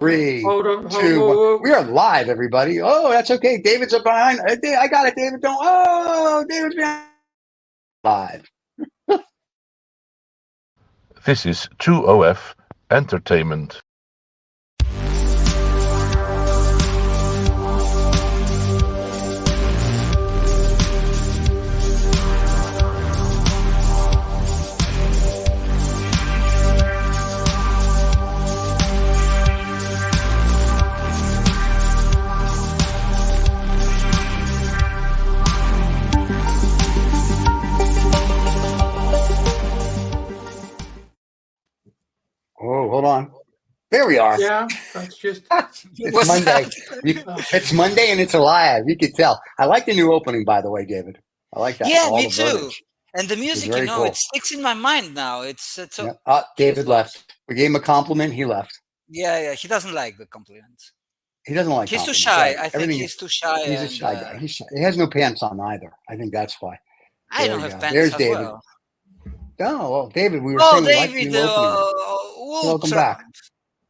3, Hold on, 2, 1. We are live, everybody. Oh, that's okay. David's up behind. I got it, David. Don't. Oh, David's behind. Live. This is 2OF Entertainment. Oh, hold on. There we are. Yeah, that's just. It's Monday. It's Monday and it's alive. You could tell. I like the new opening, by the way, David. I like that. Yeah, All me the too. verbiage. And the music, very cool. it sticks in my mind now. It's Yep. David left. We gave him a compliment. He left. Yeah. He doesn't like the compliments. He doesn't like. He's too compliments, shy. right? I think he's too shy. He's a shy guy. He's shy. He has no pants on either. I think that's why. I don't have pants There's as David. well. Oh, well, David, we were saying we like the new opening. Welcome back.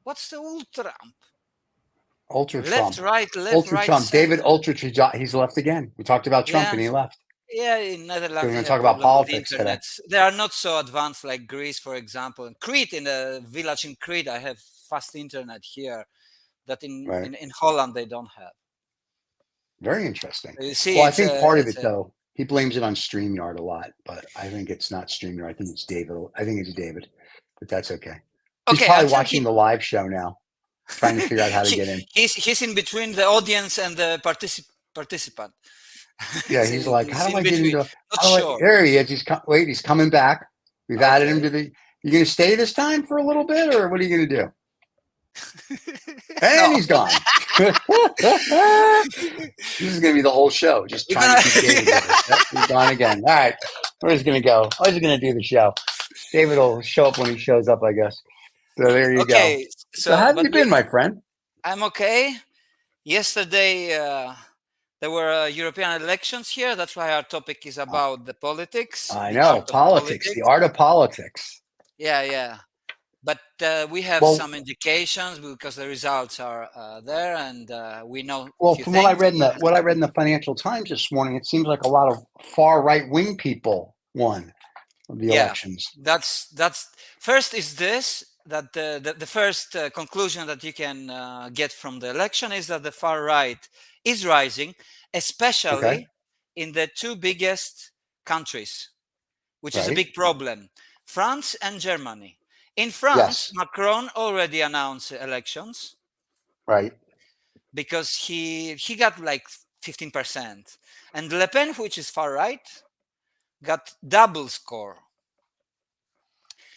What's the Ultra? Ultra Left, Trump. right, left, Ultra right. Trump. Center. David Ultra Trump. He's left again. We talked about Trump and he left. Yeah, in Netherlands. We're going to talk about politics today. They are not so advanced like Greece, for example. In Crete, in the village in Crete, I have fast internet here that in Holland they don't have. Very interesting. You see, well, I think part of it, though, he blames it on StreamYard a lot, but I think it's not StreamYard. I think it's David. But that's okay. He's probably watching the live show now, trying to figure out how to get in. He's in between the audience and the participant. Yeah, he's like, how do I get into? Sure. There he is. He's coming back. We've added him to the. You going to stay this time for a little bit, or what are you going to do? And he's gone. This is going to be the whole show. Just trying to keep David with us. He's gone again. All right, where's he going to go? How's he going to do the show? David will show up when he shows up, I guess. So there you go. So how have you been, my friend? I'm okay. Yesterday, there were European elections here. That's why our topic is about the politics. I know, politics, the art of politics. Yeah. But we have some indications because the results are there, and we know. Well, from what I read in the Financial Times this morning, it seems like a lot of far right wing people won the elections. That's first is this. That the first conclusion that you can get from the election is that the far right is rising, especially in the two biggest countries, which is a big problem, France and Germany. In France, Macron already announced elections. Right. Because he got like 15%. And Le Pen, which is far right, got double score.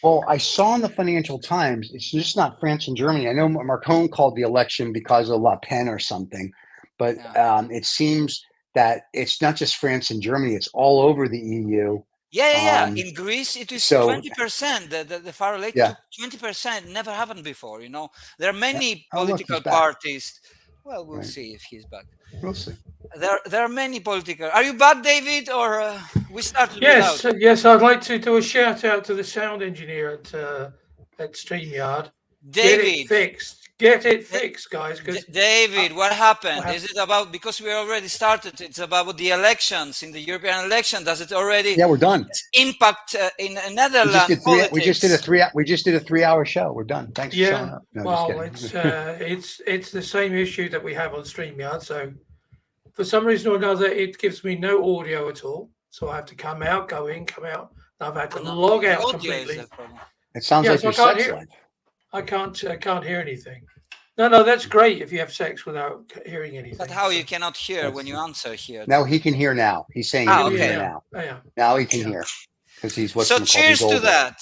Well, I saw in the Financial Times, it's just not France and Germany. I know Macron called the election because of Le Pen or something, but it seems that it's not just France and Germany, it's all over the EU. Yeah. In Greece, it is 20%. The far right, 20% never happened before. You know, there are many political parties. Well, we'll see if he's back. We'll see. There are many political. Are you back, David, or we started? Yes. I'd like to do a shout out to the sound engineer at StreamYard. David, Get it fixed, guys. David, what happened? Is it about because we already started? It's about the elections in the European election. Does it already? Yeah, we're done. Impact in Netherlands. We just did a 3-hour show. We're done. Thanks for showing up. No, well, it's the same issue that we have on StreamYard. So for some reason or another, it gives me no audio at all. So I have to come out, go in, come out. I've had to log out completely. It sounds like your sex life. I can't hear anything. No, that's great if you have sex without hearing anything. But how you cannot hear when you answer here? No, he can hear now. He's saying he can hear now. Yeah. Now he can hear because he's what's so cheers to that.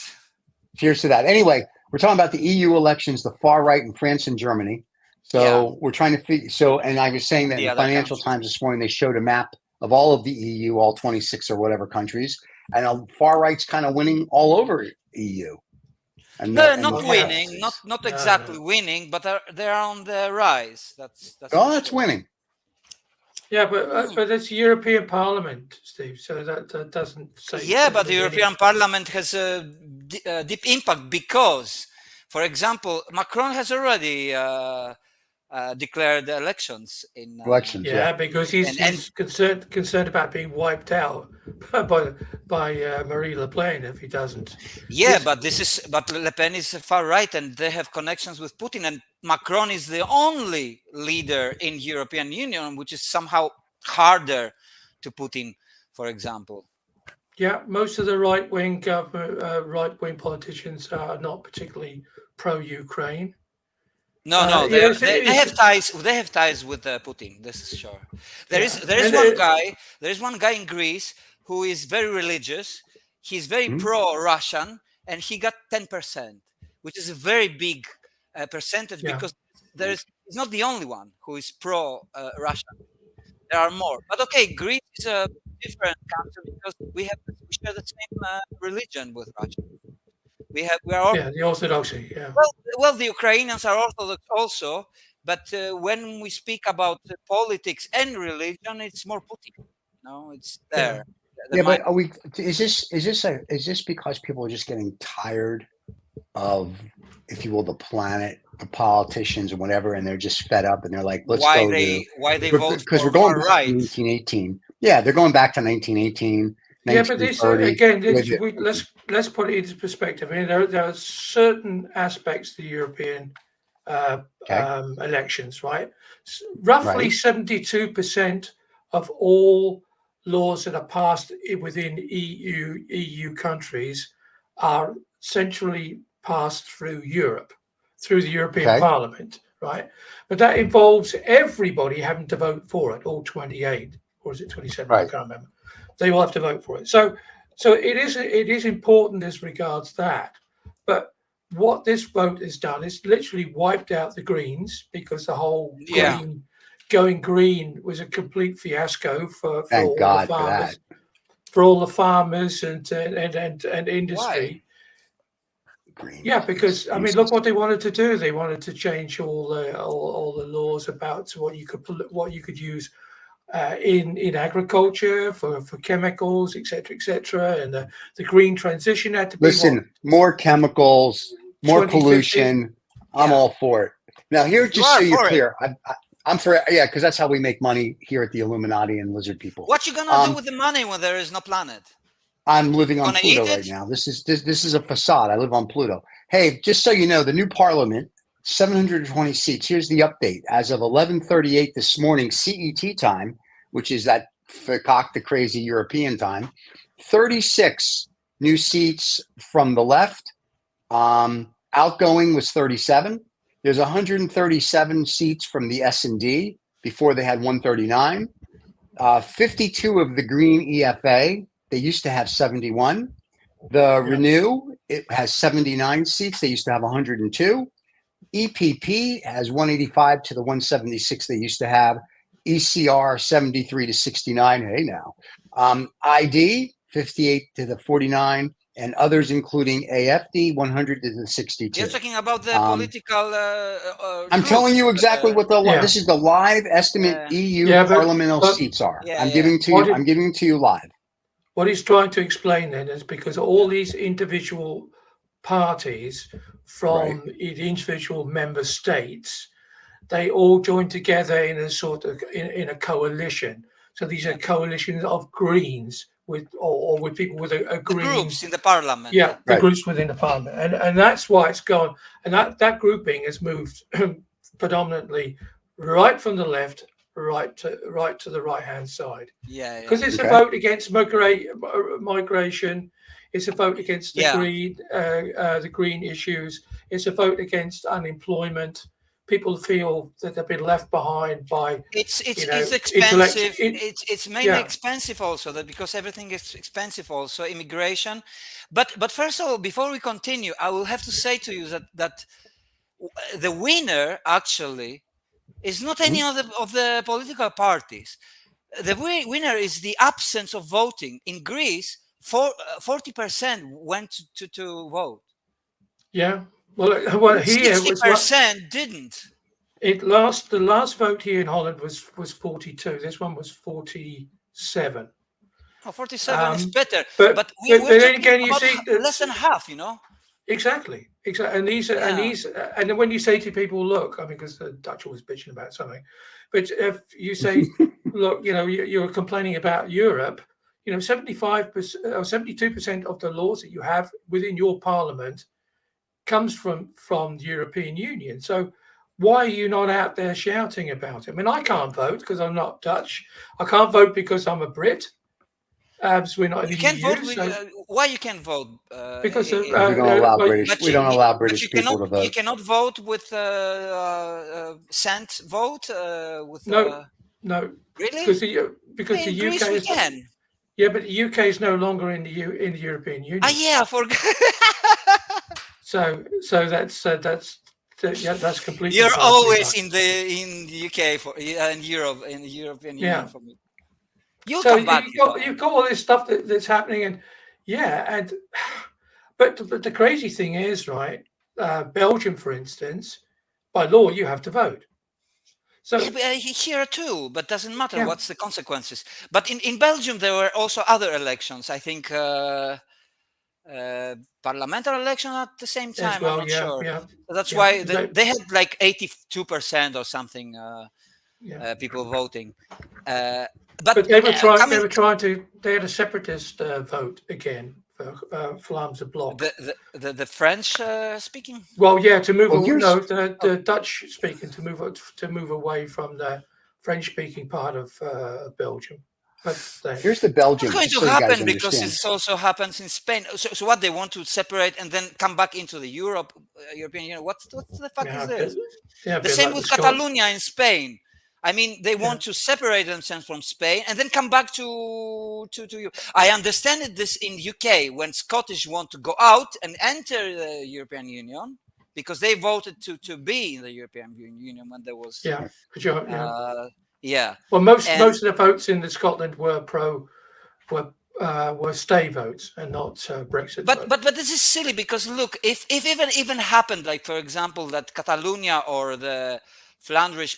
Cheers to that. Anyway, we're talking about the EU elections, the far right in France and Germany. So we're trying to figure. So, and I was saying that in the Financial Times this morning, they showed a map of all of the EU, all 26 or whatever countries, and far right's kind of winning all over EU. They're not winning, not exactly winning, but they're on the rise. That's winning. Yeah, but it's European Parliament, Steve. So that doesn't say. Yeah, but the European Parliament has a deep impact because For example, Macron has already declared elections in Elections, yeah, because he's concerned about being wiped out by Marie Le Pen if he doesn't. Yeah, but Le Pen is far right, and they have connections with Putin, and Macron is the only leader in European Union which is somehow harder to Putin, for example. Yeah, most of the right-wing government, right-wing politicians are not particularly pro-Ukraine. No, they have ties. They have ties with Putin. This is sure. There is one guy in Greece who is very religious. He's very pro-Russian, and he got 10%, which is a very big percentage because he's not the only one who is pro-Russian. There are more, but okay, Greece is a different country because we share the same religion with Russia. We are all, the Orthodoxy. Yeah. Well, the Ukrainians are Orthodox also, but when we speak about politics and religion, it's more Putin. No, it's there. Yeah, but are we? Is this because people are just getting tired of, if you will, the planet, the politicians, and whatever, and they're just fed up, and they're like, let's why go they vote because we're going back to 1918. Yeah, they're going back to 1918. Yeah, but this again, let's put it into perspective. I mean, there are certain aspects to the European elections, right? Roughly 72% of all laws that are passed within EU countries are centrally passed through Europe, through the European Parliament, right? But that involves everybody having to vote for it, all 28, or is it 27? I can't remember. They will have to vote for it. So it is important as regards that. But what this vote has done is literally wiped out the Greens, because the whole going green was a complete fiasco for all the farmers. For all the farmers and industry. Why? Yeah, because I mean, look what they wanted to do. They wanted to change all the laws about what you could use in agriculture for chemicals, etc., and the green transition had to be. Listen, more chemicals, more pollution. I'm all for it. Now, here, just so you're clear, I'm for it. Yeah, because that's how we make money here at the Illuminati and lizard people. What you gonna do with the money when there is no planet? I'm living on Pluto right now. This is a facade. I live on Pluto. Hey, just so you know, the new parliament, 720 seats. Here's the update. As of 11:38 this morning, CET time, which is that cock the crazy European time, 36 new seats from the left. Outgoing was 37. There's 137 seats from the S&D. Before they had 139. 52 of the Green EFA. They used to have 71. The Renew, it has 79 seats. They used to have 102. EPP has 185 to the 176 they used to have. ECR 73 to 69. Hey now. ID 58 to the 49. And others, including AFD, 100 to the 62. You're talking about the political. I'm telling you exactly what this is the live estimate EU parliamental seats are. I'm giving to you live. What he's trying to explain then is because all these individual parties from the individual member states, they all join together in a sort of in a coalition. So these are coalitions of Greens with people with a green groups in the parliament. Yeah, the groups within the parliament, and that's why it's gone. And that grouping has moved predominantly right from the left, right to the right hand side. Because it's a vote against migration. It's a vote against the green issues. It's a vote against unemployment. People feel that they've been left behind by. It's expensive. It's mainly expensive also, that because everything is expensive also, immigration. But first of all, before we continue, I will have to say to you that the winner actually is not any of the political parties. The winner is the absence of voting. In Greece, 40% went to vote. Yeah. Well, here 60% didn't. The last vote here in Holland was 42. This one was 47. Oh, 47 is better. But we're then again, you see, less than half. You know. Exactly. Exactly, and then when you say to people, look, I mean, because the Dutch always bitching about something, but if you say, look, you're complaining about Europe, 75% or 72% of the laws that you have within your parliament comes from the European Union. So why are you not out there shouting about it? I mean, I can't vote because I'm not Dutch. I can't vote because I'm a Brit. So we're not in the You can't EU. vote. So Why you can't vote? because We don't allow well, British. But We don't allow British you people cannot to vote. you cannot vote with cent vote with no, really because in the UK Greece we is can. yeah, but the UK is no longer in the European Union. Yeah, I forgot. So that's completely. You're false always feedback. in the UK in Europe in the European Union for me. You'll So come back. you've got all this stuff that's happening, and but the crazy thing is, right? Belgium, for instance, by law you have to vote. So Yeah, but, here too, but doesn't matter Yeah. what's the consequences. But in Belgium there were also other elections. I think parliamentary election at the same time. as well, I'm not sure. yeah. So that's Yeah, why they- they had like 82% or something yeah. people voting. But But they were trying. coming They had a separatist vote again for Vlaamse Blok. the French speaking. Well, yeah, to move. Well, No, the Dutch speaking to move away from the French speaking part of Belgium. But here's the Belgium. It's going Just to so you guys happen because understand. it also happens in Spain. So what they want to separate and then come back into the European Union? What the fuck is this? The same like with the Catalonia in Spain. I mean, they want to separate themselves from Spain and then come back to you. I understand it this in UK when Scottish want to go out and enter the European Union because they voted to be in the European Union when there was yeah. Well, most of the votes in Scotland were stay votes and not Brexit. But this is silly because look, if even happened, like for example, that Catalonia or the Flanders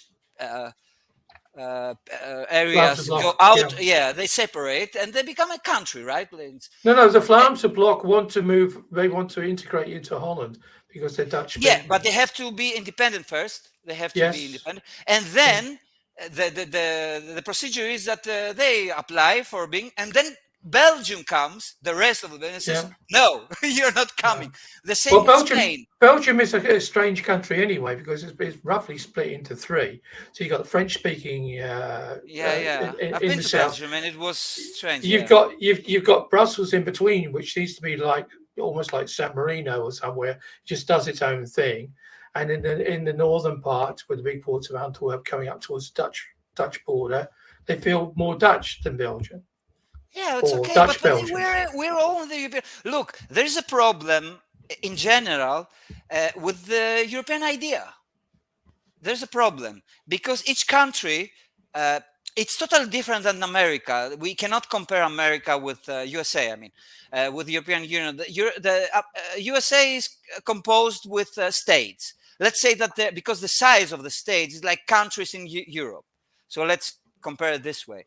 areas go out, they separate and they become a country, right? No, the Vlaamse Blok want to move. They want to integrate into Holland because they're Dutch. Yeah, but they have to be independent first. They have to be independent, and then the procedure is that they apply for being, and then Belgium comes, the rest of the Belgium says, no, you're not coming. The same with Spain. Belgium is a strange country anyway because it's roughly split into three. So you've got French speaking. I've in been the to south. Belgium and it was strange. You've got Brussels in between, which seems to be like almost like San Marino or somewhere. It just does its own thing. And in the northern part, with the big ports of Antwerp coming up towards the Dutch border, they feel more Dutch than Belgium. Yeah, it's okay, but we're all in the European. Look, there is a problem in general with the European idea. There's a problem because each country, it's totally different than America. We cannot compare America with USA. I mean, with the European Union, the USA is composed with states. Let's say that because the size of the states is like countries in Europe. So let's compare it this way.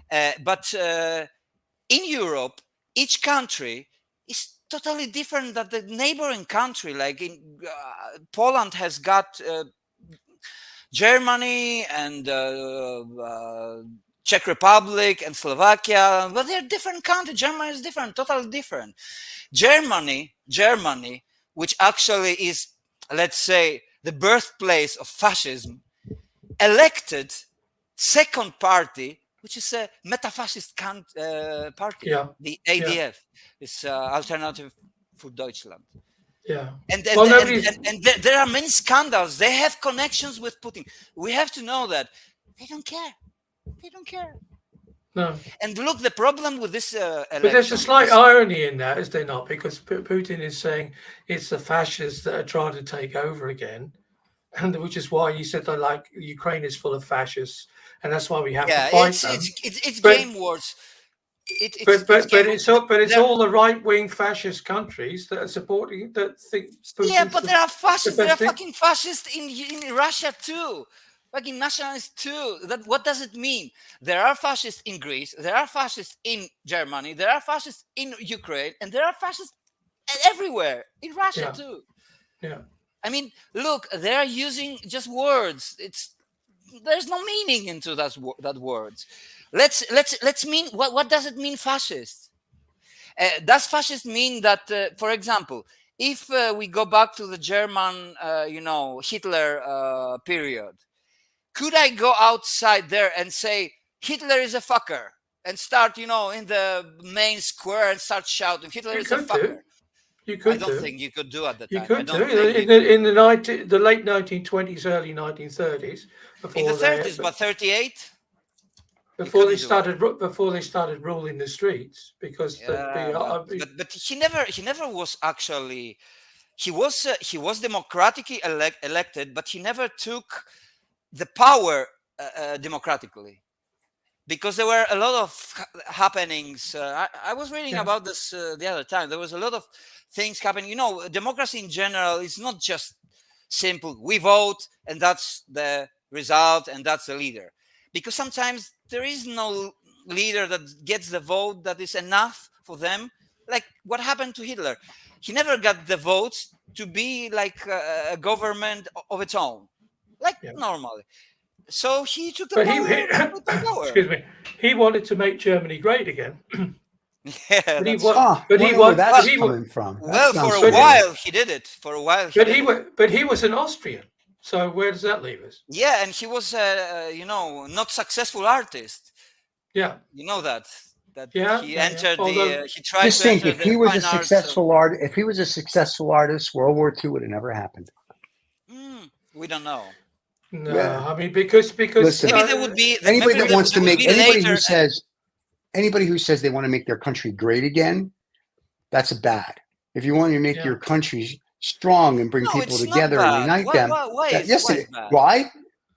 But in Europe, each country is totally different than the neighboring country. Like in Poland has got Germany and Czech Republic and Slovakia, but they're different countries. Germany is different, totally different. Germany, which actually is, let's say, the birthplace of fascism, elected second party, which is a meta-fascist party, the ADF, is Alternative für Deutschland. Yeah. And there are many scandals. They have connections with Putin. We have to know that they don't care. They don't care. No. And look, the problem with this election. But there's a slight irony in that, is there not? Because Putin is saying it's the fascists that are trying to take over again, and which is why you said that like Ukraine is full of fascists, and that's why we have to fight them. It's game wars. It's all the right-wing fascist countries that are supporting that think. Yeah, but there are fascists. There are fucking fascists in Russia too. Fucking nationalists too. What does it mean? There are fascists in Greece. There are fascists in Germany. There are fascists in Ukraine, and there are fascists everywhere in Russia too. Yeah. I mean, look, they are using just words. There's no meaning into that words. Let's mean what does it mean, fascist? Does fascist mean that, for example, if we go back to the German, Hitler period, could I go outside there and say Hitler is a fucker and start, in the main square and start shouting Hitler is a fucker? You could I don't think you could do at the time. You could do in the late 1920s, early 1930s. In the 30s, but 38. Before they started ruling the streets, because but he never was actually. He was democratically elected, but he never took the power democratically, because there were a lot of happenings. I was reading about this the other time. There was a lot of things happening. Democracy in general is not just simple. We vote, and that's the result, and that's the leader. Because sometimes there is no leader that gets the vote that is enough for them. Like what happened to Hitler. He never got the votes to be like a government of its own, like normally. So he took the power. Excuse me. He wanted to make Germany great again. Yeah, that's coming from. Well, for a while he did it. For a while, but he was an Austrian. So where does that leave us? Yeah, and he was, not successful artist. Yeah, you know that. He entered he tried just to think, enter if he was a successful artist, World War II would have never happened. We don't know. No, I mean because listen, maybe there would be anybody that wants to make anybody who says they want to make their country great again. That's bad. If you want to make your country strong and bring people together and unite them. Why?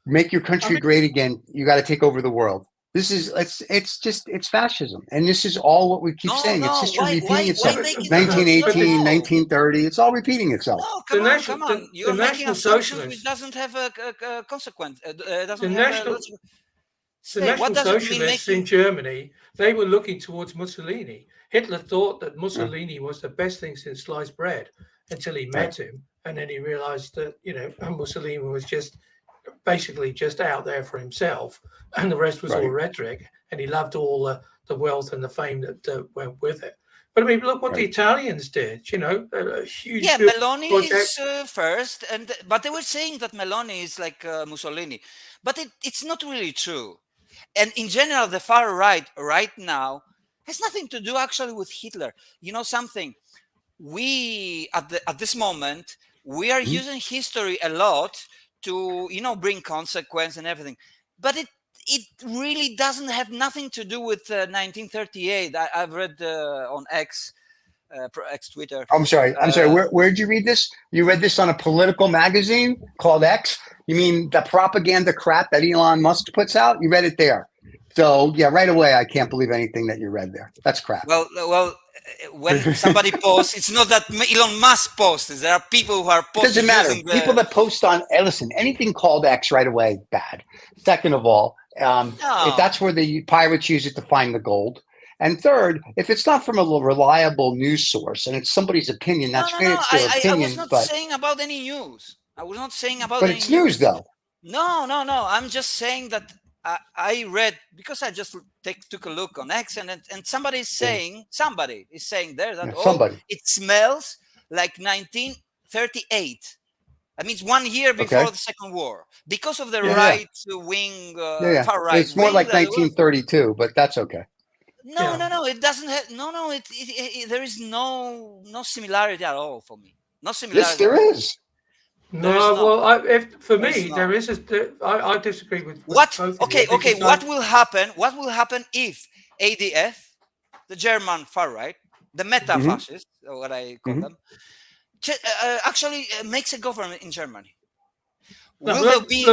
Make your country great again. You got to take over the world. This is it's fascism, and this is all what we keep saying. It's history repeating itself. 1918, 1930. It's all repeating itself. No, come on. You're making assumptions which doesn't have a consequence. The National Socialists in Germany, they were looking towards Mussolini. Hitler thought that Mussolini was the best thing since sliced bread until he met him, and then he realized that Mussolini was basically just out there for himself, and the rest was all rhetoric, and he loved all the wealth and the fame that went with it. But I mean, look what the Italians did, a huge Meloni is first, but they were saying that Meloni is like Mussolini, but it's not really true. And in general, the far right now has nothing to do actually with Hitler. Something, we at this moment we are using history a lot to bring consequence and everything, but it really doesn't have nothing to do with 1938. I've read on X Twitter. I'm sorry. Where did you read this? You read this on a political magazine called X? You mean the propaganda crap that Elon Musk puts out? You read it there. So yeah, right away, I can't believe anything that you read there. That's crap. Well, when somebody posts, it's not that Elon Musk posts. There are people who are posting. Doesn't matter. People that post on, listen, anything called X right away, bad. Second of all, if that's where the pirates use it to find the gold. And third, if it's not from a reliable news source and it's somebody's opinion, that's fair. It's their opinion. I was not saying about any news. I was not saying about but any it's news, though. No. I'm just saying that I read, because I just took a look on X, and somebody is saying there that it smells like 1938. That means 1 year before the Second War, because of the right wing, far right. It's more like 1932, but that's okay. No. It doesn't have. No. There is no similarity at all for me. No similarity. Yes, there is. For me, there is. I disagree with what. Okay. What will happen? What will happen if ADF, the German far right, the meta-fascists, or what I call them, actually makes a government in Germany? Will they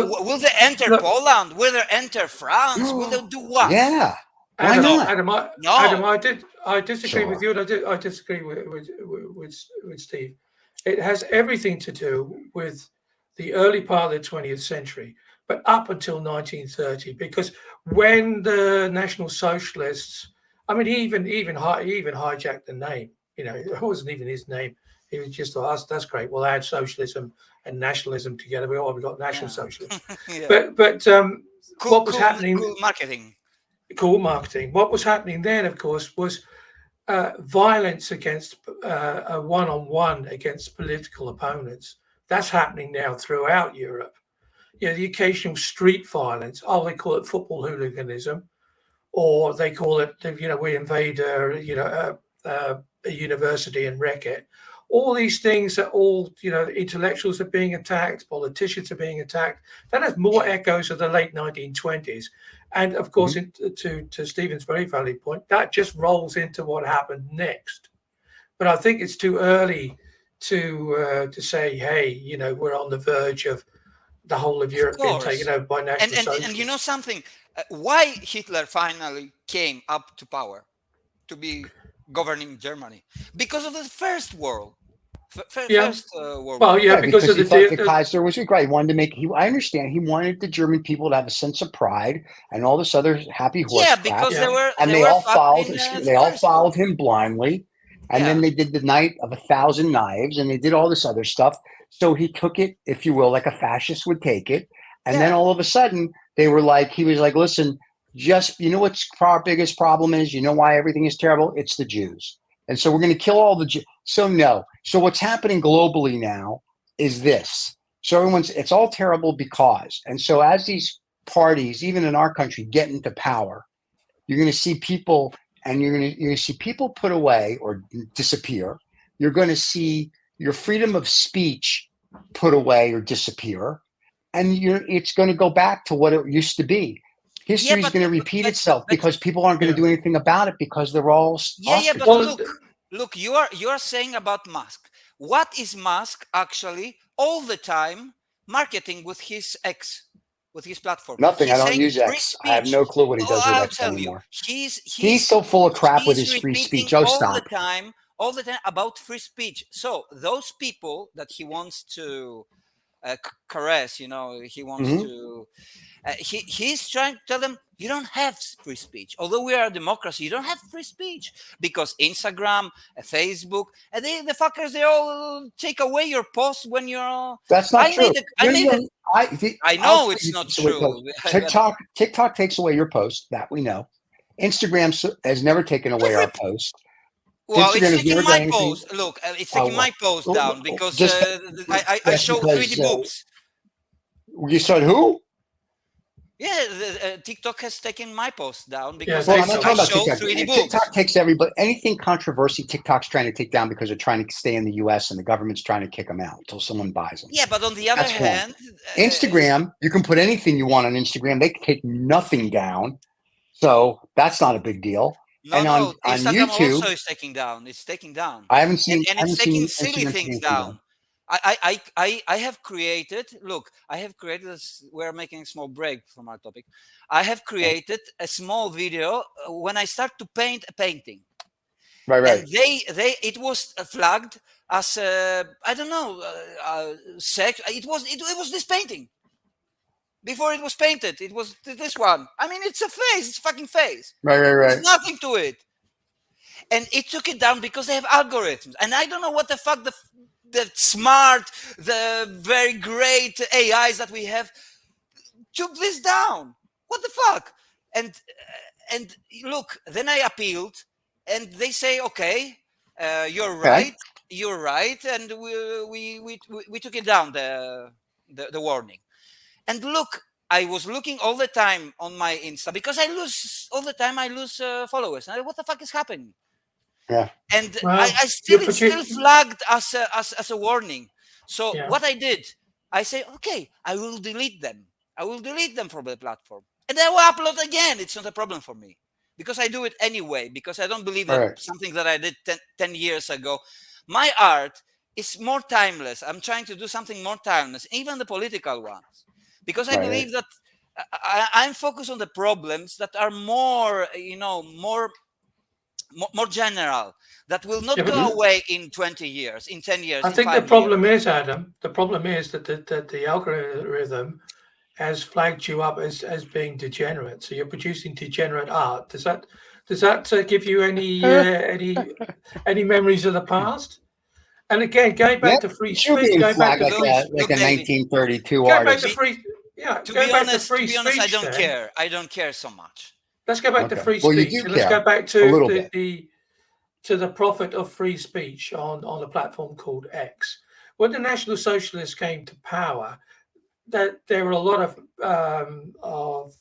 enter Poland? Will they enter France? Will they do what? Yeah. Why not? Adam, I disagree with you, and I disagree with Steve. It has everything to do with the early part of the 20th century, but up until 1930, because when the National Socialists, I mean, he even hijacked the name. It wasn't even his name. He was just thought, that's great. We'll add socialism and nationalism together. We've got national socialism. But what was happening? Cool marketing. Cool marketing. What was happening then, of course, was violence against a one-on-one against political opponents. That's happening now throughout Europe. The occasional street violence. They call it football hooliganism, or they call it, we invade a university and wreck it. All these things are all, intellectuals are being attacked, politicians are being attacked. That has more echoes of the late 1920s. And of course, to Stephen's very valid point, that just rolls into what happened next. But I think it's too early to say, hey, we're on the verge of the whole of Europe being taken over by national socialism. And you know something? Why Hitler finally came up to power to be governing Germany? Because of the First World. First World War. Because of the Kaiser was great. He wanted to make. I understand. He wanted the German people to have a sense of pride and all this other happy horse crap. Because they all followed. They all followed him blindly, and then they did the Night of 1,000 Knives, and they did all this other stuff. So he took it, if you will, like a fascist would take it, and then all of a sudden he was like, listen, what's our biggest problem is? You know why everything is terrible? It's the Jews. And so we're going to kill all the Jews. So what's happening globally now is this. So it's all terrible because, and so as these parties, even in our country, get into power, you're going to see people, and you're going to see people put away or disappear. You're going to see your freedom of speech put away or disappear. And it's going to go back to what it used to be. History is going to repeat itself because people aren't going to do anything about it because they're all but look, you are saying about Musk. What is Musk actually all the time marketing with his platform? Nothing. I don't use X. I have no clue what he does with X anymore. He's so full of crap with his free speech. All the time about free speech. So those people that he wants to caress, he wants to. He's trying to tell them you don't have free speech. Although we are a democracy, you don't have free speech because Instagram, Facebook, the fuckers, they all take away your post when you're. That's not true. I know it's not true. TikTok takes away your post. That we know. Instagram has never taken away our post. Well, it's taking my post. Look, it's taking my post down because I show 3D boobs. You said who? Yeah, TikTok has taken my post down because I'm not talking about show TikTok. 3D boobs. TikTok takes everybody. Anything controversy, TikTok's trying to take down because they're trying to stay in the U.S. and the government's trying to kick them out until someone buys them. Yeah, but on the other hand, Instagram, you can put anything you want on Instagram. They can take nothing down, so that's not a big deal. On Instagram YouTube, also is taking down. It's taking down. I haven't seen, and it's taking silly things down. I have created. Look, I have created. We're making a small break from our topic. I have created a small video when I start to paint a painting. Right. And it was flagged as I don't know, sex. It was this painting. Before it was painted, it was this one. I mean, it's a face. It's a fucking face. Right. There's nothing to it. And it took it down because they have algorithms. And I don't know what the fuck the smart, the very great AIs that we have took this down. What the fuck? And look, then I appealed, and they say, okay, you're right, and we took it down, the warning. And look, I was looking all the time on my Insta because I lose followers. And what the fuck is happening? Yeah. And it's still flagged as a warning. So what I did, I say, okay, I will delete them. I will delete them from the platform. And I will upload again. It's not a problem for me. Because I do it anyway. Because I don't believe that something that I did 10 years ago. My art is more timeless. I'm trying to do something more timeless. Even the political ones. Because I believe that I'm focused on the problems that are more, more general, that will not go away in 20 years, in 10 years. I think the problem is, Adam, that the algorithm has flagged you up as being degenerate. So you're producing degenerate art. Does that give you any memories of the past? And again, going back to free You're speech, being going back flagged to like a David, 1932 going back artist. to free, yeah, to going be back to honest, free speech. I don't then, care. I don't care so much. Let's go back to Okay. free Well, you speech, do and let's care go back a to little bit. the profit of free speech on a platform called X. When the National Socialists came to power, that there were a lot of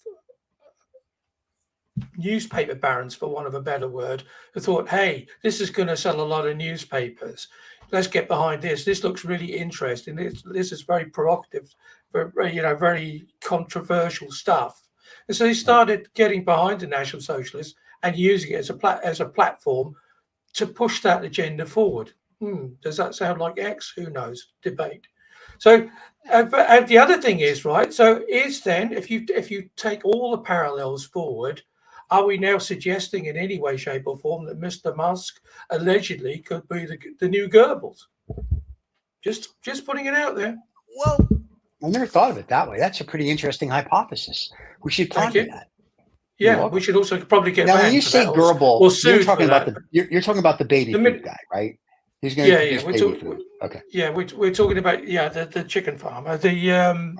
newspaper barons, for want of a better word, who thought, hey, this is going to sell a lot of newspapers. Let's get behind this. This looks really interesting. This is very provocative, very controversial stuff. And so they started getting behind the National Socialists and using it as a platform to push that agenda forward. Does that sound like X? Who knows? Debate. So, but the other thing is, right. So, is then if you take all the parallels forward, are we now suggesting in any way, shape, or form that Mr. Musk allegedly could be the new Goebbels? Just putting it out there. Well, I never thought of it that way. That's a pretty interesting hypothesis. We should ponder that. Yeah, we should also probably get now. banned When you for say that, Goebbels, or sued you're talking for about that. you're talking about the baby food guy, right? He's going to produce baby food. Okay. Yeah, we're talking about the chicken farmer, from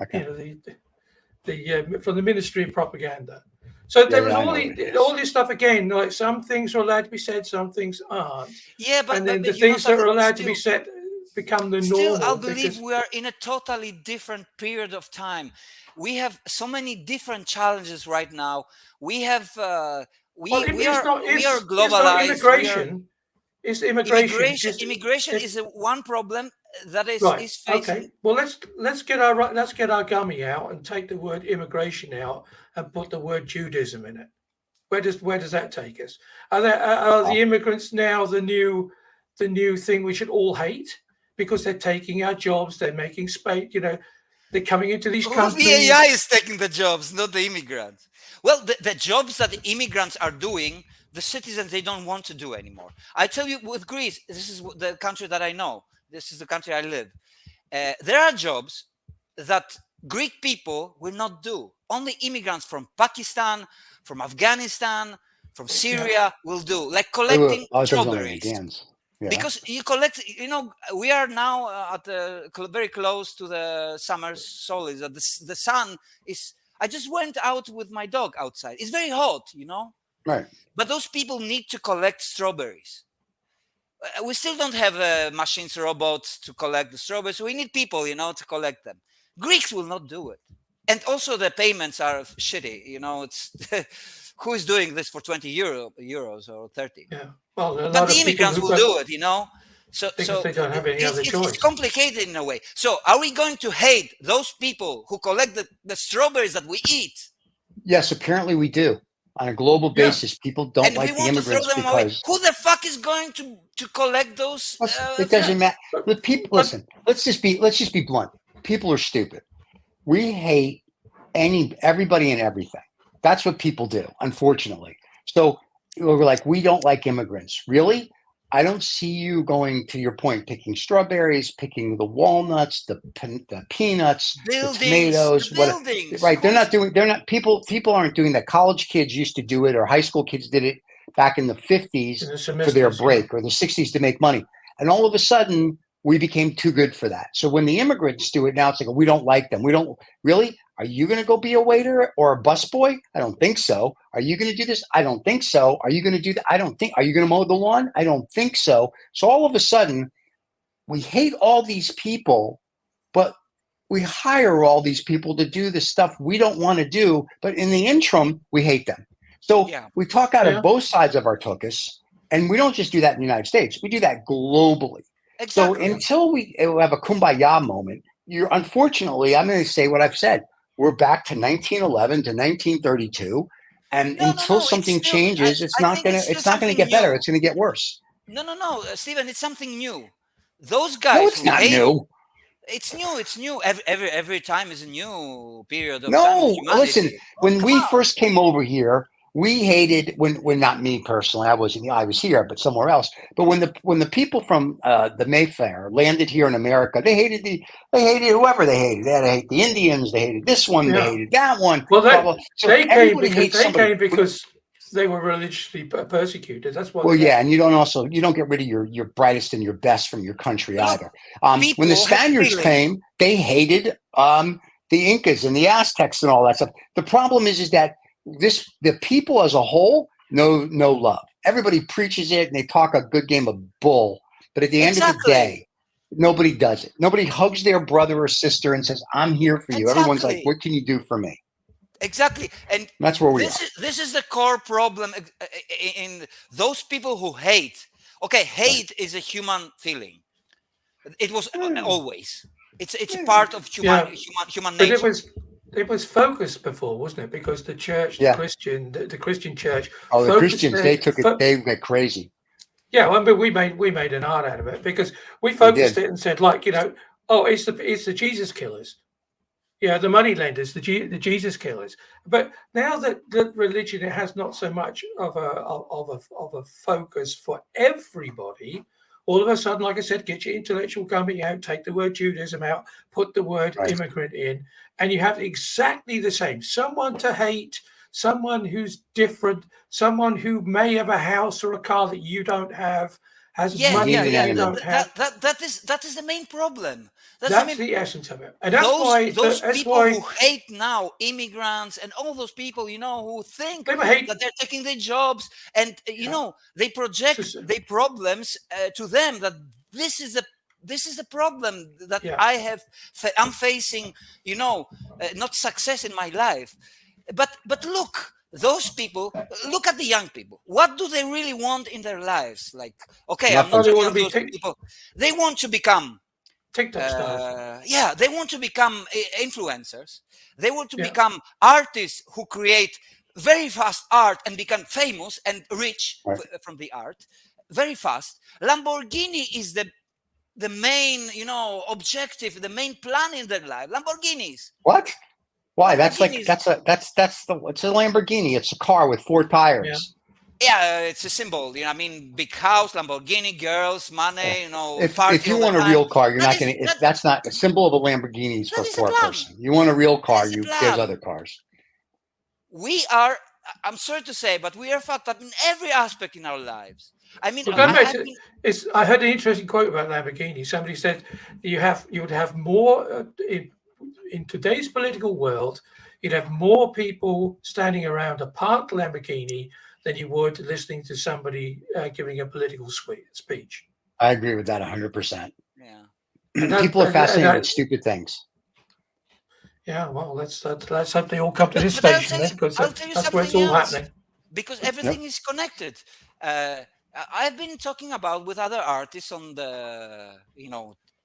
the Ministry of Propaganda. So there was all this stuff again. Like some things are allowed to be said, some things aren't. Yeah, but then the things that are allowed to be said become the normal. Still, I believe we are in a totally different period of time. We have so many different challenges right now. We have we are globalized. Immigration. Is immigration? Immigration is one problem that is facing. Okay. Well, let's get our gummy out and take the word immigration out and put the word Judaism in it. Where does that take us? Are the immigrants now the new thing we should all hate because they're taking our jobs? They're making space. They're coming into these countries. The AI is taking the jobs, not the immigrants. Well, the jobs that the immigrants are doing, the citizens, they don't want to do anymore. I tell you, with Greece, this is the country that I know. This is the country I live. There are jobs that Greek people will not do. Only immigrants from Pakistan, from Afghanistan, from Syria will do, like collecting strawberries. Yeah. Because you collect, we are now very close to the summer solstice. The sun is. I just went out with my dog outside. It's very hot, Right. But those people need to collect strawberries. We still don't have machines, robots to collect the strawberries. So we need people, to collect them. Greeks will not do it. And also the payments are shitty. It's who is doing this for 20 euros or 30? Yeah. Well, but the immigrants will do it, So they don't have any other choice. It's complicated in a way. So are we going to hate those people who collect the strawberries that we eat? Yes, apparently we do. On a global basis, people don't like the immigrants because who the fuck is going to collect those? It doesn't matter. The people, listen. Let's just be blunt. People are stupid. We hate everybody and everything. That's what people do, unfortunately. So we're like, we don't like immigrants. Really? I don't see you going, to your point, picking strawberries, picking the walnuts, the peanuts, the tomatoes. Right? People aren't doing that. College kids used to do it, or high school kids did it back in the 50s for their break, or the 60s to make money. And all of a sudden, we became too good for that. So when the immigrants do it now, it's like, we don't like them. We don't really. Are you going to go be a waiter or a busboy? I don't think so. Are you going to do this? I don't think so. Are you going to do that? I don't think. Are you going to mow the lawn? I don't think so. So all of a sudden, we hate all these people, but we hire all these people to do the stuff we don't want to do. But in the interim, we hate them. So we talk out of both sides of our tuchus, and we don't just do that in the United States. We do that globally. Exactly. So until we have a kumbaya moment, unfortunately, I'm going to say what I've said. We're back to 1911 to 1932, and until something changes, it's not going to get better. It's going to get worse. No, Stephen, it's something new. Those guys. No, it's not new. It's new. It's new. Every time is a new period of time. No, listen. When we first came over here, we hated when not me personally. I was here, but somewhere else. But when the people from the Mayfair landed here in America, they hated whoever they hated. They had to hate the Indians. They hated this one. They hated that one. Well, they came because they were religiously persecuted. That's why. Well, yeah, and you don't get rid of your brightest and your best from your country either. When the Spaniards came, they hated the Incas and the Aztecs and all that stuff. The problem is that the people as a whole no love. Everybody preaches it and they talk a good game of bull, but at the end of the day, nobody does it. Nobody hugs their brother or sister and says, "I'm here for you." Everyone's like, "What can you do for me?" Exactly, and that's where we are. This is the core problem in those people who hate. Okay, hate is a human feeling. It was always. It's a part of human nature. But it was focused before, wasn't it? Because the church, the Christian church. Oh, the Christians, they took it. They went crazy. Yeah, well, but we made an art out of it because we focused it and said, like, oh, it's the Jesus killers. Yeah, the money lenders, the Jesus killers. But now that religion has not so much of a focus for everybody, all of a sudden, like I said, get your intellectual gummy out, take the word Judaism out, put the word immigrant in, and you have exactly the same. Someone to hate, someone who's different, someone who may have a house or a car that you don't have, has money that you don't have. That is the main problem. That's the essence of it. And those people who hate now immigrants and all those people, who think that they're taking their jobs, and they project their problems to them. That this is the problem that I'm facing. Not success in my life, but look. Those people, look at the young people. What do they really want in their lives? Like, okay, I'm not talking about those people. They want to become TikTok stars. Yeah, they want to become influencers. They want to become artists who create very fast art and become famous and rich from the art very fast. Lamborghini is the main, objective, the main plan in their life. Lamborghinis. What? Why? It's a Lamborghini. It's a car with 4 tires. Yeah, it's a symbol. Big house, Lamborghini, girls, money. If you want a real car, you're not going to. That's not a symbol of a Lamborghini is for a poor person. You want a real car, there's other cars. We are. I'm sorry to say, but we are fucked up in every aspect in our lives. I mean, I heard an interesting quote about Lamborghini. Somebody said you would have more in today's political world, you'd have more people standing around a parked Lamborghini than you would listening to somebody giving a political speech. I agree with that 100%. Yeah, people are fascinated with stupid things. Yeah, well, let's hope they all come to this station then, because that's where it's all happening. Because everything is connected. I've been talking about with other artists on the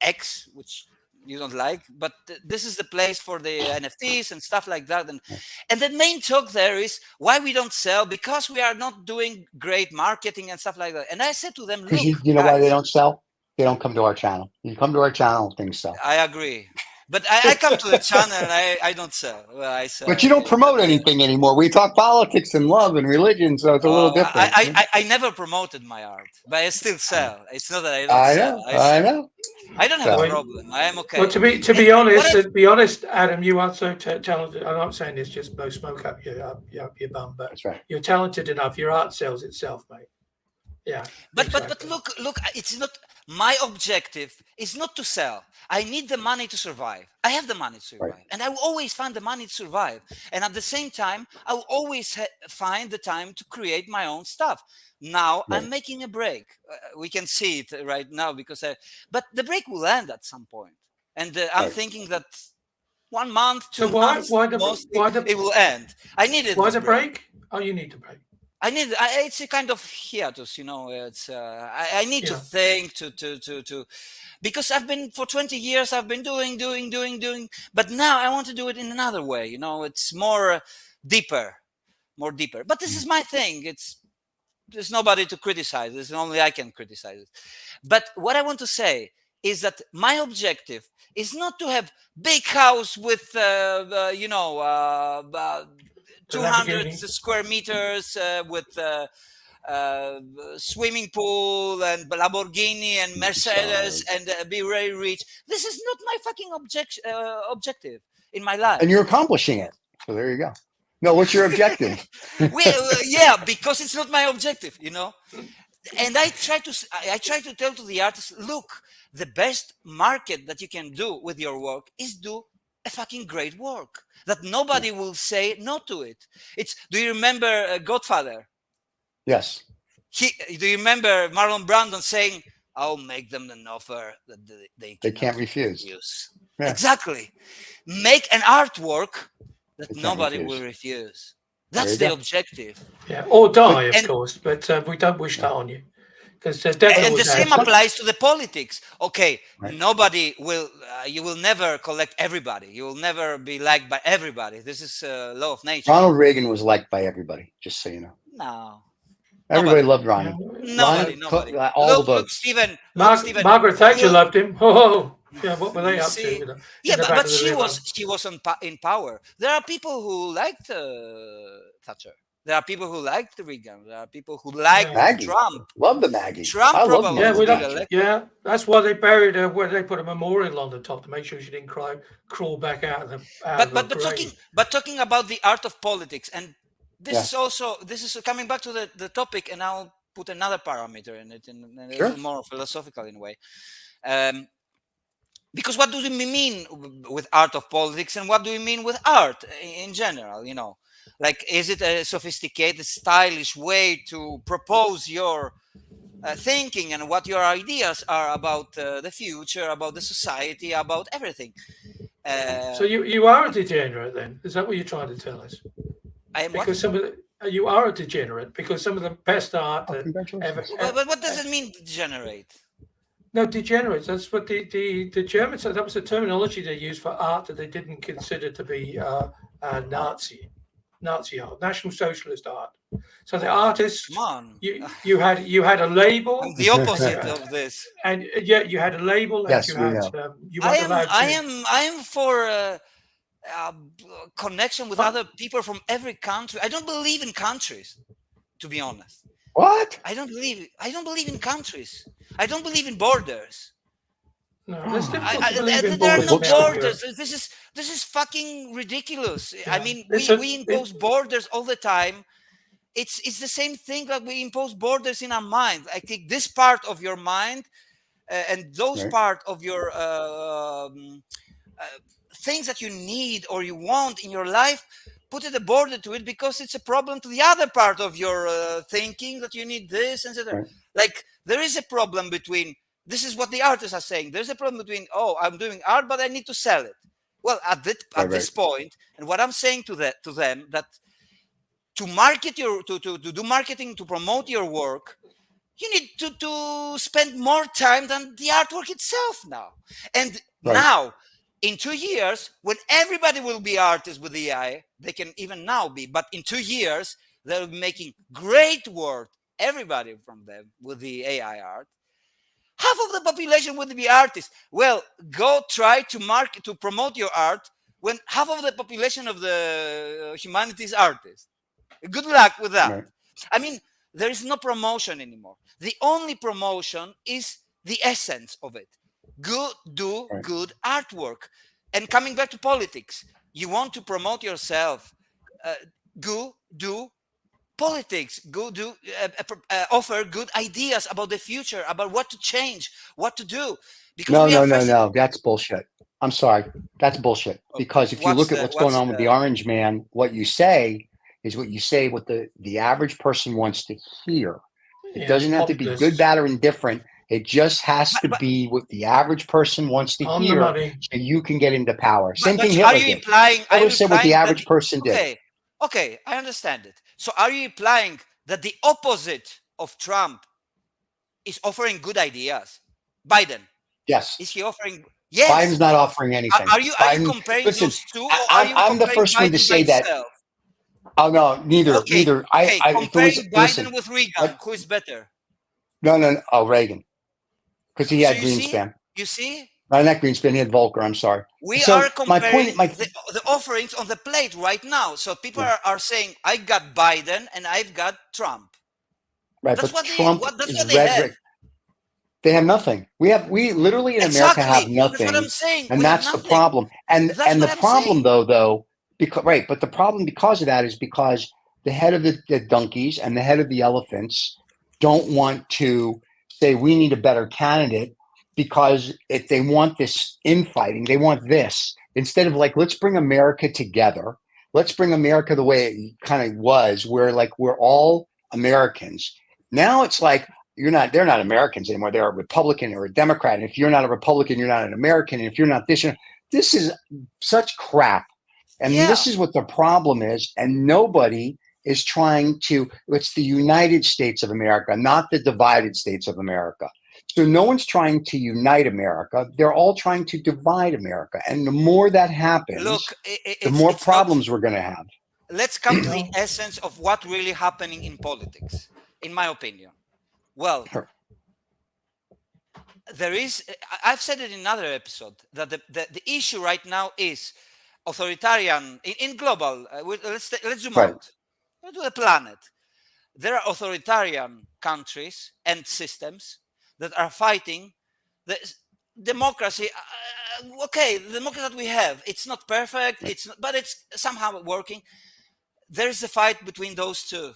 X, which you don't like, but this is the place for the NFTs and stuff like that. And the main talk there is why we don't sell, because we are not doing great marketing and stuff like that. And I said to them, look, you know why they don't sell? They don't come to our channel. You come to our channel, things sell. I agree. But I come to the channel and I don't sell. Well, I sell. But you don't promote anything anymore. We talk politics and love and religion, so it's a little different. I never promoted my art, but I still sell. It's not that I don't sell. I know. I don't have a problem. I am okay. Well, to be honest, Adam, you are so talented. I'm not saying this just blow smoke up your bum, but that's right. You're talented enough. Your art sells itself, mate. Yeah. But look, it's not my objective is not to sell. I need the money to survive. I have the money to survive, and I will always find the money to survive. And at the same time, I will always find the time to create my own stuff. Now I'm making a break. We can see it right now but the break will end at some point. And I'm thinking that 1 month, 2 months, it will end. I need it. Why the break? Oh, you need to break. It's a kind of hiatus, it's I need to think to because I've been for 20 years I've been doing, but now I want to do it in another way. It's more deeper. But this is my thing. There's nobody to criticize. There's only I can criticize it. But what I want to say is that my objective is not to have big house with 200 square meters with swimming pool and Lamborghini and Mercedes and be very rich. This is not my fucking objective in my life. And you're accomplishing it. So there you go. No, what's your objective? Yeah, because it's not my objective, you know. And I try to tell to the artists, look, the best market that you can do with your work is do a fucking great work that nobody will say no to it. Do you remember Godfather? Yes. Do you remember Marlon Brando saying, "I'll make them an offer that they can't refuse." Yeah. Exactly. Make an artwork that nobody will refuse. That's the objective. Yeah, or die, of course, but we don't wish that on you. And the same applies to the politics. Okay, nobody will. You will never collect everybody. You will never be liked by everybody. This is a law of nature. Ronald Reagan was liked by everybody, just so you know. No. Everybody loved Ronnie. Nobody. All the votes. Stephen. Margaret Thatcher loved him. Oh, yeah. What were they up to? Yeah, but she was in power. There are people who liked Thatcher. There are people who liked Reagan. There are people who liked Trump. Love the Maggie. Trump probably. Yeah, that's why they buried her. Where they put a memorial on the top to make sure she didn't crawl back out of the. But talking about the art of politics, and this is coming back to the topic, and I'll put another parameter in it, in a little more philosophical in a way. Because what do we mean with art of politics, and what do we mean with art in general? You know. Like, is it a sophisticated, stylish way to propose your thinking and what your ideas are about the future, about the society, about everything? So you are a degenerate then? Is that what you're trying to tell us? I am because you are a degenerate because some of the best art that ever. But what does it mean, degenerate? No, degenerates. That's what the Germans said. That was the terminology they used for art that they didn't consider to be Nazi art, National Socialist art. So the artists, you had a label. I'm the opposite of this. And you had a label. Yes, and I am for connection with other people from every country. I don't believe in countries, to be honest. What? I don't believe in countries. I don't believe in borders. No, there are no borders. This is fucking ridiculous. Yeah. I mean, we impose borders all the time. It's the same thing that we impose borders in our mind. I think this part of your mind and those part of your things that you need or you want in your life, put a border to it because it's a problem to the other part of your thinking that you need this and that. Like there is a problem between. This is what the artists are saying. There's a problem between, I'm doing art, but I need to sell it. Well, at this point, and what I'm saying to them, that to market to do marketing, to promote your work, you need to spend more time than the artwork itself now. And now, in 2 years, when everybody will be artists with AI, they can even now be, but in 2 years, they'll be making great work, everybody from them, with the AI art. Half of the population would be artists. Well, go try to promote your art when half of the population of the humanities artists. Good luck with that. I mean, there is no promotion anymore. The only promotion is the essence of it. Do good artwork. And coming back to politics, you want to promote yourself. Do politics, offer good ideas about the future, about what to change, what to do. Because no. That's bullshit. I'm sorry. That's bullshit. Because if you look at what's going on with the Orange Man, what you say is what you say what the average person wants to hear. It doesn't have to be good, bad, or indifferent. It just has to be what the average person wants to hear so you can get into power. Same thing Hitler did. Hitler said what the average person did. Okay, I understand it. So are you implying that the opposite of Trump is offering good ideas? Biden. Yes. Is he offering? Yes. Biden's not offering anything. Are you comparing those two? I'm the first one to say that. Oh no, neither. Okay, comparing Biden with Reagan, who is better? No. Oh, Reagan, because he had Greenspan. You see? Not Greenspan. He had Volcker. I'm sorry. We are comparing the offerings on the plate right now. So people are saying, I got Biden and I've got Trump. Right, that's but Trump is rhetoric. They have nothing. We literally in America have nothing. That's what I'm saying. And that's the problem. And the problem though, Right, but the problem because of that is because the head of the donkeys and the head of the elephants don't want to say we need a better candidate, because if they want this infighting, they want this instead of like, let's bring America together. Let's bring America the way it kind of was, where like we're all Americans. Now it's like they're not Americans anymore. They're a Republican or a Democrat. And if you're not a Republican, you're not an American. And if you're not this, this is such crap. And this is what the problem is. And nobody is trying to, it's the United States of America, not the divided states of America. So no one's trying to unite America. They're all trying to divide America. And the more that happens, the more problems we're going to have. Let's come to the essence of what really happening in politics, in my opinion. Well, there is, I've said it in another episode, that the issue right now is authoritarian in global. Let's zoom out to the planet. There are authoritarian countries and systems that are fighting the democracy. Okay, the democracy that we have, it's not perfect, but it's somehow working. There is a fight between those two.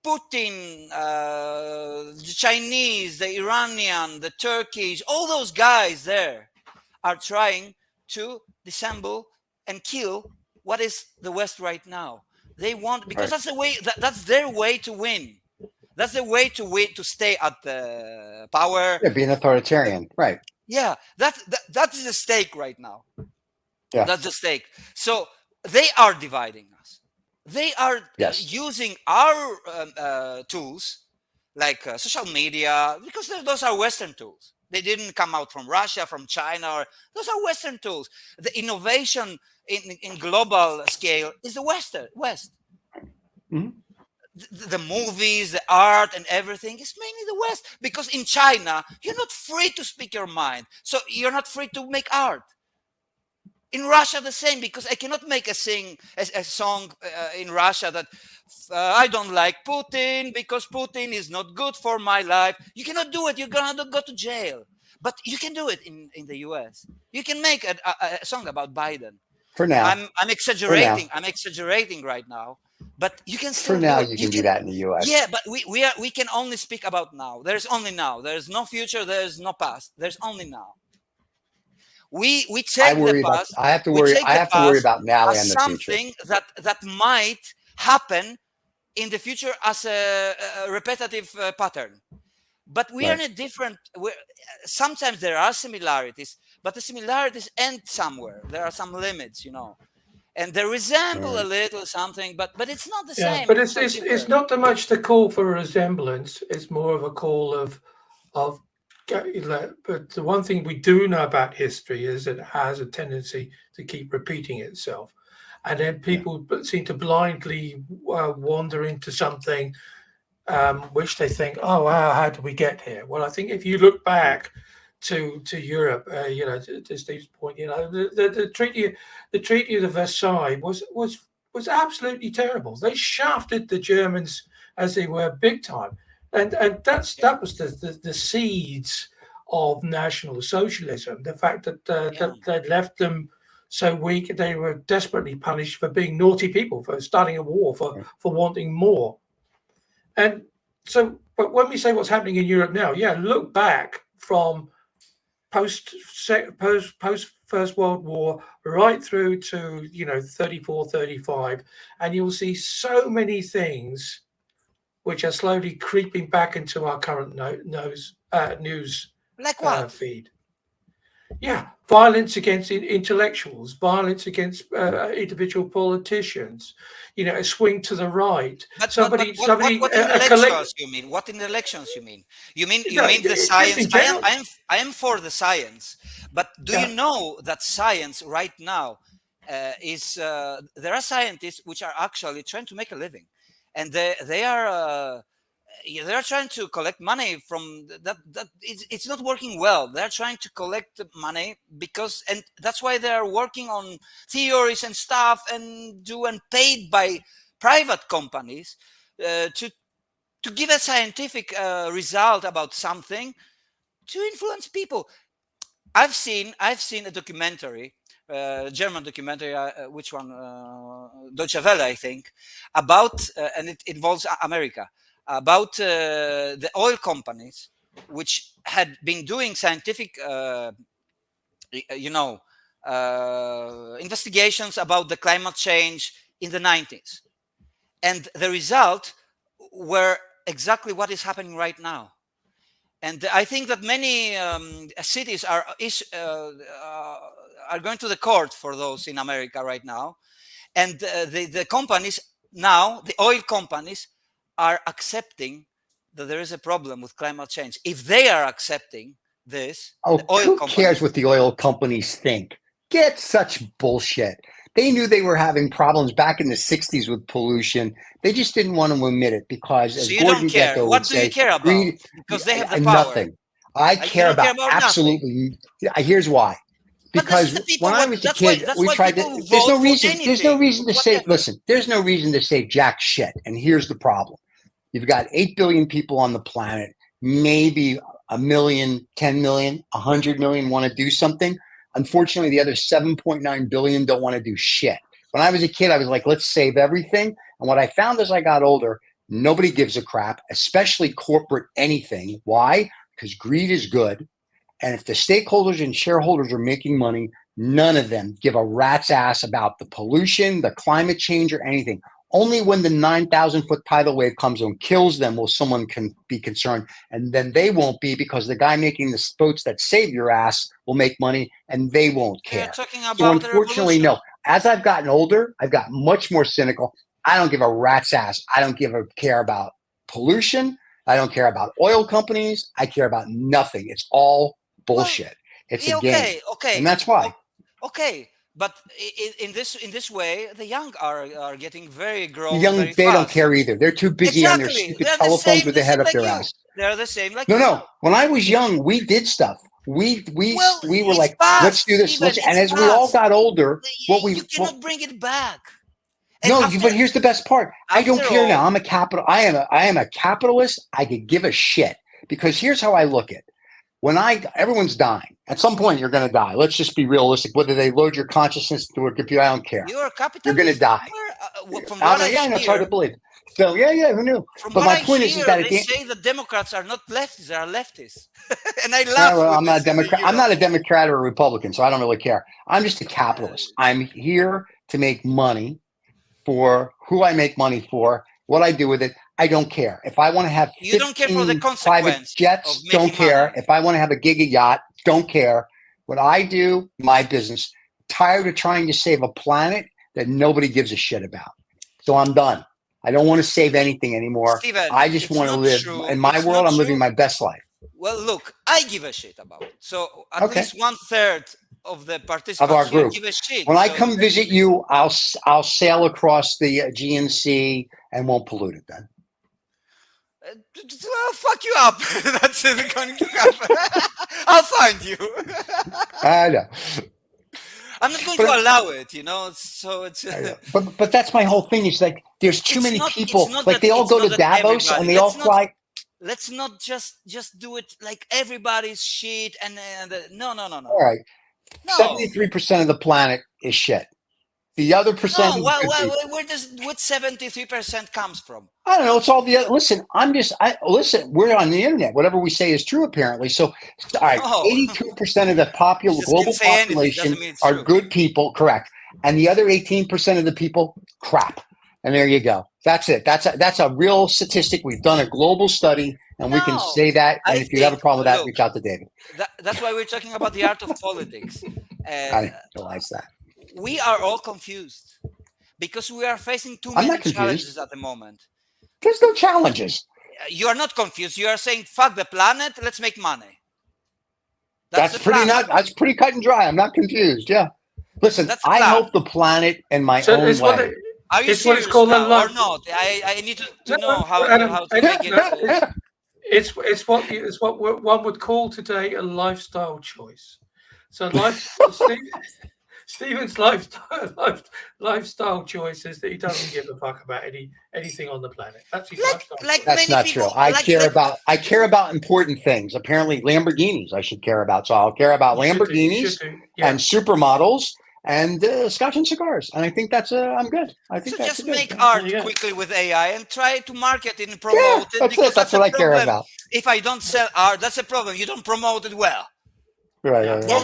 Putin, the Chinese, the Iranian, the Turkish, all those guys there are trying to disassemble and kill what is the West right now. They want, because that's the way, that's their way to win. That's the way to win, to stay at the power. Yeah, being authoritarian, right? Yeah, that is the stake right now. Yeah, that's the stake. So they are dividing us. They are using our tools, like social media, because those are Western tools. They didn't come out from Russia, from China. Those are Western tools. The innovation in global scale is the West. Mm-hmm. The movies, the art, and everything is mainly the West. Because in China, you're not free to speak your mind. So you're not free to make art. In Russia, the same, because I cannot make a song in Russia that I don't like Putin because Putin is not good for my life. You cannot do it. You're going to go to jail. But you can do it in the US. You can make a song about Biden. For now. I'm exaggerating. I'm exaggerating right now. But you can still For now, do it. you can do that in the US. Yeah, but we can only speak about now. There's only now. There's no future. There's no past. There's only now. We take the past. I have to worry about now and the something future. that might happen in the future as a repetitive pattern. But we are in a different. Sometimes there are similarities, but the similarities end somewhere. There are some limits, and they resemble a little something, but it's not the same. But it's not so much the call for a resemblance. It's more of a call of. But the one thing we do know about history is it has a tendency to keep repeating itself, and then people seem to blindly wander into something which they think, oh wow, how did we get here? Well, I think if you look back to Europe, to Steve's point, the treaty of Versailles was absolutely terrible. They shafted the Germans as they were big time. And that was the seeds of National Socialism. The fact that they'd left them so weak, they were desperately punished for being naughty people, for starting a war, for wanting more. And so, but when we say what's happening in Europe now, look back from post First World War right through to 34, 35, and you'll see so many things which are slowly creeping back into our current news like what? Feed. Yeah, violence against intellectuals, violence against individual politicians. A swing to the right. What in elections you mean? What in elections you mean? You mean the science? I am for the science, but do you know that science right now is there are scientists which are actually trying to make a living. And they are trying to collect money from that. It's not working well. They're trying to collect money and that's why they are working on theories and stuff and paid by private companies to give a scientific result about something to influence people. I've seen a documentary German documentary, which one? Deutsche Welle, I think, about, and it involves America, about the oil companies, which had been doing scientific, investigations about the climate change in the 90s. And the result were exactly what is happening right now. And I think that many cities are going to the court for those in America right now. And the companies now, the oil companies, are accepting that there is a problem with climate change. If they are accepting this, the oil who companies, cares what the oil companies think? Get such bullshit. They knew they were having problems back in the 60s with pollution. They just didn't want to admit it because, as so you Gordon don't care. Gekko What would do you say, care about? Because they have the power. Nothing. I You care don't care about about absolutely. Here's why. But that's Because the people. when I was a That's kid, why we tried people to. There's no vote reason. for anything. There's no reason to say. Whatever. Listen. There's no reason to say jack shit. And here's the problem: you've got 8 billion people on the planet. Maybe 1 million, 10 million, 100 million want to do something. Unfortunately, the other 7.9 billion don't want to do shit. When I was a kid, I was like, let's save everything. And what I found as I got older, nobody gives a crap, especially corporate anything. Why? Because greed is good. And if the stakeholders and shareholders are making money, none of them give a rat's ass about the pollution, the climate change, or anything. Only when the 9,000-foot tidal wave comes and kills them will someone can be concerned. And then they won't be, because the guy making the boats that save your ass will make money and they won't care. You're talking about so unfortunately, no. As I've gotten older, I've gotten much more cynical. I don't give a rat's ass. I don't care about pollution. I don't care about oil companies. I care about nothing. It's all bullshit. It's a game. Okay. And that's why. Okay. But in this way, the young are getting very grown. The young, very they fast. don't care either. They're too busy on their stupid telephones with their head up their ass. They're the same like No. When I was young, we did stuff. We were like, let's do this. And as we all got older, you cannot bring it back. But here's the best part. I don't care now. I am a capitalist. I could give a shit, because here's how I look at it. Everyone's dying. At some point, you're going to die. Let's just be realistic. Whether they load your consciousness into a computer, I don't care. You're a capitalist. You're going to die. It's hard to believe. So who knew? But my point is that they say the Democrats are not leftists; they are leftists, and I laugh. Well, I'm not a Democrat. I'm not a Democrat or a Republican, so I don't really care. I'm just a capitalist. I'm here to make money for who I make money for. What I do with it, I don't care. If I want to have 15 private jets, don't care. If I want to have a giga yacht, don't care. What I do, my business. Tired of trying to save a planet that nobody gives a shit about. So I'm done. I don't want to save anything anymore. Steven, I just want to live. In my world, I'm living my best life. Well, look, I give a shit about it. So at least 1/3 of the participants of our group give a shit. When I come visit you, I'll sail across the Aegean Sea and won't pollute it then. Well, fuck you up. That's it going to happen. I'll find you. I know. I'm not going to allow it, So it's. But that's my whole thing. Is like there's too many people. Like they all go to Davos and they all fly. Let's not just do it like everybody's shit and no. All right. 73% of the planet is shit. The other percent. No, where does 73% comes from? I don't know. It's all the other. Listen, listen. We're on the internet. Whatever we say is true, apparently. So, all right, 82% of the global population are good people, correct? And the other 18% of the people, crap. And there you go. That's it. That's a real statistic. We've done a global study, and we can say that. And if you have a problem with that, reach out to David. That's why we're talking about the art of politics. I didn't realize that. We are all confused because we are facing too many challenges at the moment. There's no challenges. You are not confused. You are saying, fuck the planet, let's make money. That's pretty cut and dry. I'm not confused. Yeah. Listen, I help the planet in my own way. Are you serious or not? I need to know how to make it. It's what one would call today a lifestyle choice. So Stephen's lifestyle choice is that he doesn't give a fuck about anything on the planet. That's his lifestyle. That's not true. I care about important things. Apparently, Lamborghinis I should care about. So I'll care about Lamborghinis and supermodels and scotch and cigars. And I think that's I'm good. I think so that's just good. make art quickly with AI and try to market it and promote it. That's because it. That's what I care about. If I don't sell art, that's a problem. You don't promote it well. Right. Yeah. What you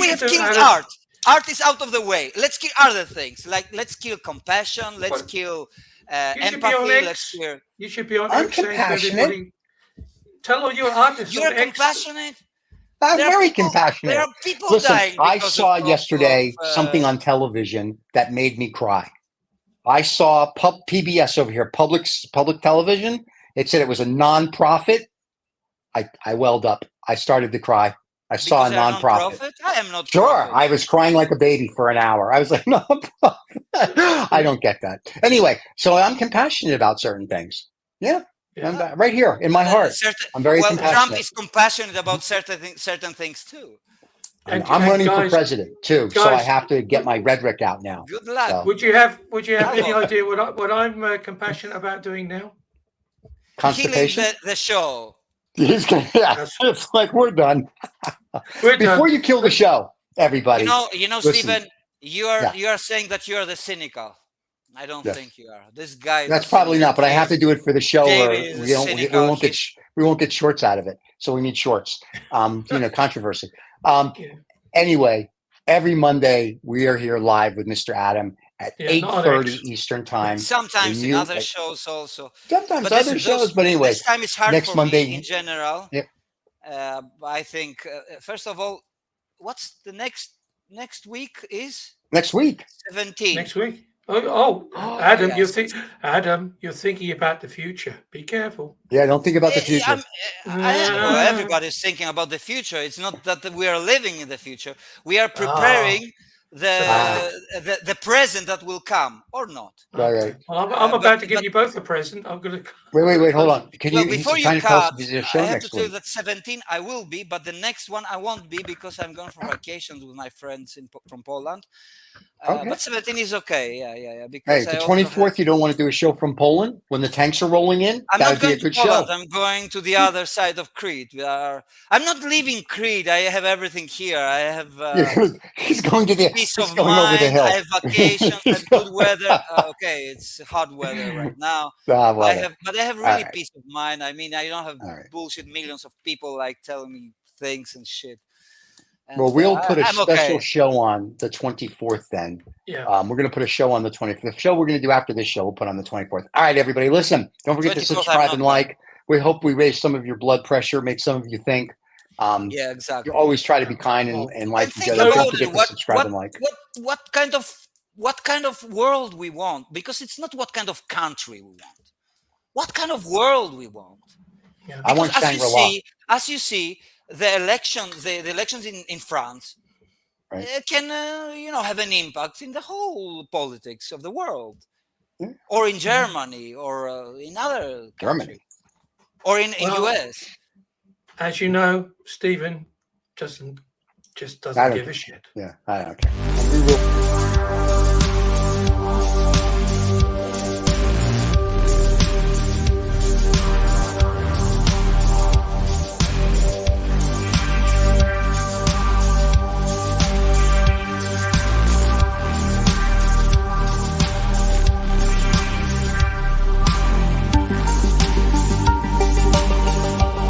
have should do, killed Adam, art. Art is out of the way. Let's kill other things. Like let's kill compassion. Let's kill empathy. You should be on I'm X saying to compassionate. everybody, tell all your artists You're on X. compassionate. I'm very compassionate. There are people Listen, dying. I saw yesterday something on television that made me cry. I saw PBS over here, public television. It said it was a nonprofit. I welled up. I started to cry. I saw a nonprofit. I am not. Sure, Profit. I was crying like a baby for an hour. I was like, no, I don't get that. Anyway, so I'm compassionate about certain things. Yeah. I'm right here in my heart. I'm very compassionate. Trump is compassionate about certain things too. And I'm running for president too, so I have to get my rhetoric out now. Good luck. So. Would you have any idea what I'm compassionate about doing now? Constipation. Killing the show. It's like we're done. Before you kill the show, everybody. You know, Stephen, you are saying that you are the cynical. I don't think you are. This guy. That's probably not, but I have to do it for the show, or we won't get shorts out of it. So we need shorts. Controversy. Anyway, every Monday we are here live with Mr. Adam at 8:30 Eastern time. Sometimes in other shows also. Sometimes other shows, but anyway. This time is hard next for Monday, me in general. Yep. I think first of all, what's the next week is? Next week. 17. Next week. Adam, yes. Adam, you're thinking about the future. Be careful. Yeah, don't think about the future. Everybody's thinking about the future. It's not that we are living in the future. We are preparing the present that will come, or not. Right. Well, I'm about to give you both a present. I'm going to. Wait. Hold on. Before you cut, I have to tell you that 17 I will be, but the next one I won't be because I'm going for vacations with my friends from Poland. Okay. But 17 is okay. Yeah. Because the 24th, you don't want to do a show from Poland when the tanks are rolling in? I'm that not would be going a good to Poland. show. I'm going to the other side of Crete. I'm not leaving Crete. I have everything here. I have he's going to the peace he's of going mind. over the hill. I have vacations. I have good weather. Okay, it's hot weather right now. But I have really peace of mind. I mean, I don't have bullshit millions of people like telling me things and shit. And, well, we'll put a special show on the 24th then. Yeah. We're going to put a show on the 25th. The show we're going to do after this show, we'll put on the 24th. All right, everybody, listen. Don't forget to subscribe and like. We hope we raise some of your blood pressure, make some of you think. Yeah, exactly. You always try to be kind and like each other. Don't forget to subscribe and like. What kind of world we want? Because it's not what kind of country we want. What kind of world we want? Yeah. I want Shangri-La. As you see, the elections in France can have an impact in the whole politics of the world, or in Germany, or in other countries, or in US. As you know, Stephen just doesn't give a shit. Yeah, okay.